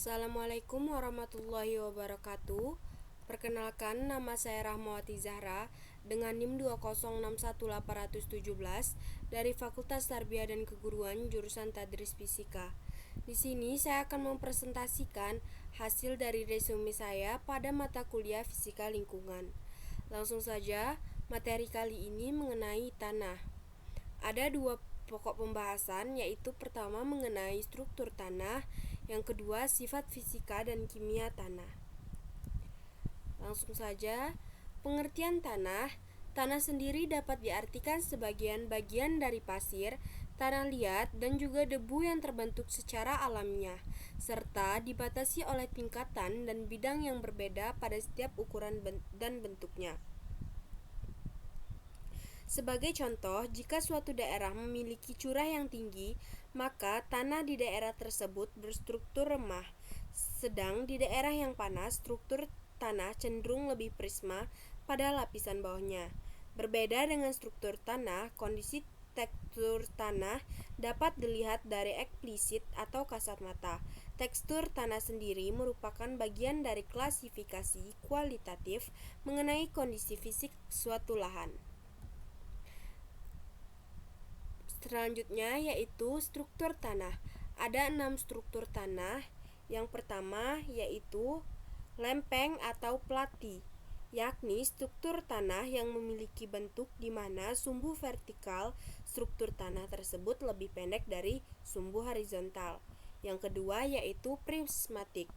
Assalamualaikum warahmatullahi wabarakatuh. Perkenalkan, nama saya Rahmawati Zahra dengan NIM 2061817 dari Fakultas Tarbiyah dan Keguruan jurusan Tadris Fisika. Di sini saya akan mempresentasikan hasil dari resume saya pada mata kuliah Fisika Lingkungan. Langsung saja, materi kali ini mengenai tanah. Ada dua pokok pembahasan, yaitu pertama mengenai struktur tanah, yang kedua sifat fisika dan kimia tanah. Langsung saja, pengertian tanah. Tanah sendiri dapat diartikan sebagai bagian dari pasir, tanah liat, dan juga debu yang terbentuk secara alamiah, serta dibatasi oleh tingkatan dan bidang yang berbeda pada setiap ukuran dan bentuknya. Sebagai contoh, jika suatu daerah memiliki curah yang tinggi, maka tanah di daerah tersebut berstruktur remah. Sedang di daerah yang panas, struktur tanah cenderung lebih prisma pada lapisan bawahnya. Berbeda dengan struktur tanah, kondisi tekstur tanah dapat dilihat dari eksplisit atau kasat mata. Tekstur tanah sendiri merupakan bagian dari klasifikasi kualitatif mengenai kondisi fisik suatu lahan. Selanjutnya yaitu struktur tanah. Ada 6 struktur tanah. Yang pertama yaitu lempeng atau plati, yakni struktur tanah yang memiliki bentuk di mana sumbu vertikal struktur tanah tersebut lebih pendek dari sumbu horizontal. Yang kedua yaitu prismatik,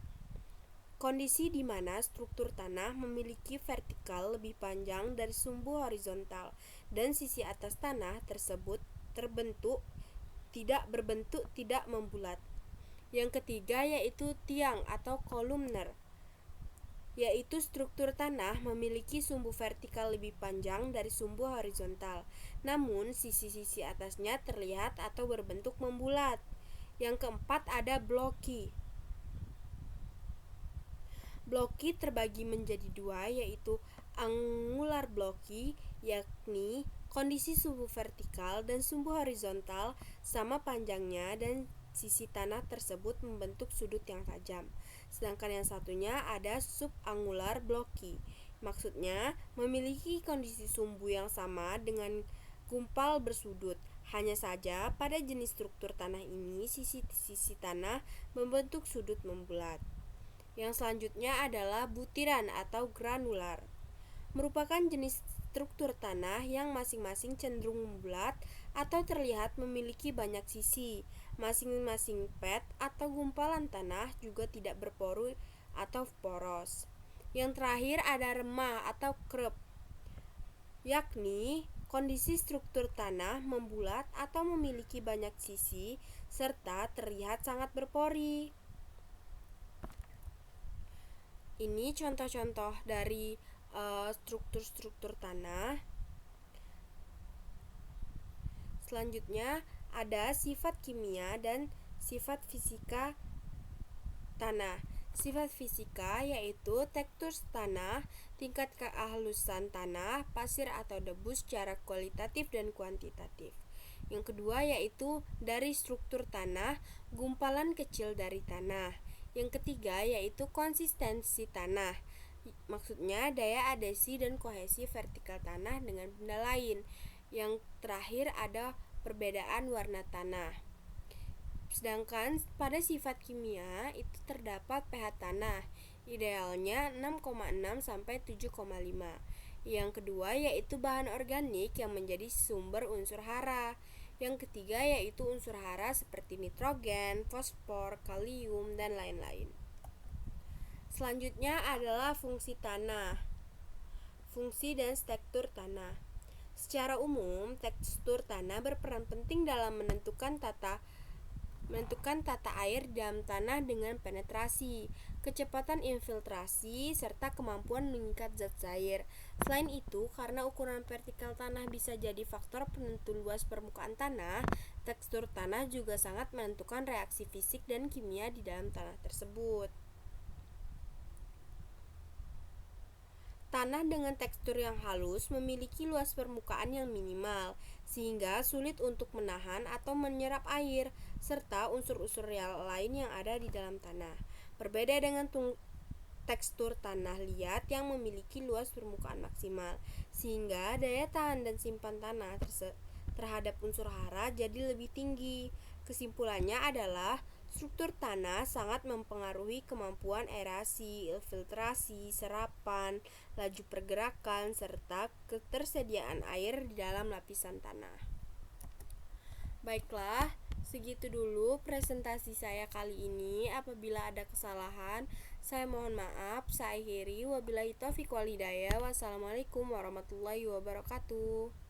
kondisi di mana struktur tanah memiliki vertikal lebih panjang dari sumbu horizontal dan sisi atas tanah tersebut berbentuk tidak membulat. Yang ketiga yaitu tiang atau kolumner, yaitu struktur tanah memiliki sumbu vertikal lebih panjang dari sumbu horizontal, namun sisi-sisi atasnya terlihat atau berbentuk membulat. Yang keempat ada bloki. Bloki terbagi menjadi dua, yaitu angular bloki, yakni kondisi sumbu vertikal dan sumbu horizontal sama panjangnya dan sisi tanah tersebut membentuk sudut yang tajam. Sedangkan yang satunya ada subangular bloki. Maksudnya memiliki kondisi sumbu yang sama dengan gumpal bersudut. Hanya saja pada jenis struktur tanah ini sisi-sisi tanah membentuk sudut membulat. Yang selanjutnya adalah butiran atau granular. Merupakan jenis struktur tanah yang masing-masing cenderung membulat atau terlihat memiliki banyak sisi. Masing-masing pad atau gumpalan tanah juga tidak berporu atau poros. Yang terakhir ada remah atau kerep, yakni kondisi struktur tanah membulat atau memiliki banyak sisi serta terlihat sangat berpori. Ini contoh-contoh dari struktur-struktur tanah. Selanjutnya ada sifat kimia dan sifat fisika tanah. Sifat fisika yaitu tekstur tanah, tingkat kehalusan tanah, pasir atau debu secara kualitatif dan kuantitatif. Yang kedua yaitu dari struktur tanah, gumpalan kecil dari tanah. Yang ketiga yaitu konsistensi tanah, maksudnya daya adhesi dan kohesi vertikal tanah dengan benda lain. Yang terakhir ada perbedaan warna tanah. Sedangkan pada sifat kimia itu terdapat pH tanah, idealnya 6,6 sampai 7,5. Yang kedua yaitu bahan organik yang menjadi sumber unsur hara. Yang ketiga yaitu unsur hara seperti nitrogen, fosfor, kalium, dan lain-lain. Selanjutnya adalah fungsi tanah. Fungsi dan struktur tanah. Secara umum, tekstur tanah berperan penting dalam menentukan tata air di dalam tanah dengan penetrasi, kecepatan infiltrasi, serta kemampuan mengikat zat cair. Selain itu, karena ukuran vertikal tanah bisa jadi faktor penentu luas permukaan tanah, tekstur tanah juga sangat menentukan reaksi fisik dan kimia di dalam tanah tersebut. Tanah dengan tekstur yang halus memiliki luas permukaan yang minimal, sehingga sulit untuk menahan atau menyerap air, serta unsur-unsur lain yang ada di dalam tanah. Berbeda dengan tekstur tanah liat yang memiliki luas permukaan maksimal, sehingga daya tahan dan simpan tanah terhadap unsur hara jadi lebih tinggi. Kesimpulannya adalah struktur tanah sangat mempengaruhi kemampuan aerasi, filtrasi, serapan, laju pergerakan, serta ketersediaan air di dalam lapisan tanah. Baiklah, segitu dulu presentasi saya kali ini. Apabila ada kesalahan, saya mohon maaf. Saya akhiri. Wabillahi taufiq wal hidayah. Wassalamualaikum warahmatullahi wabarakatuh.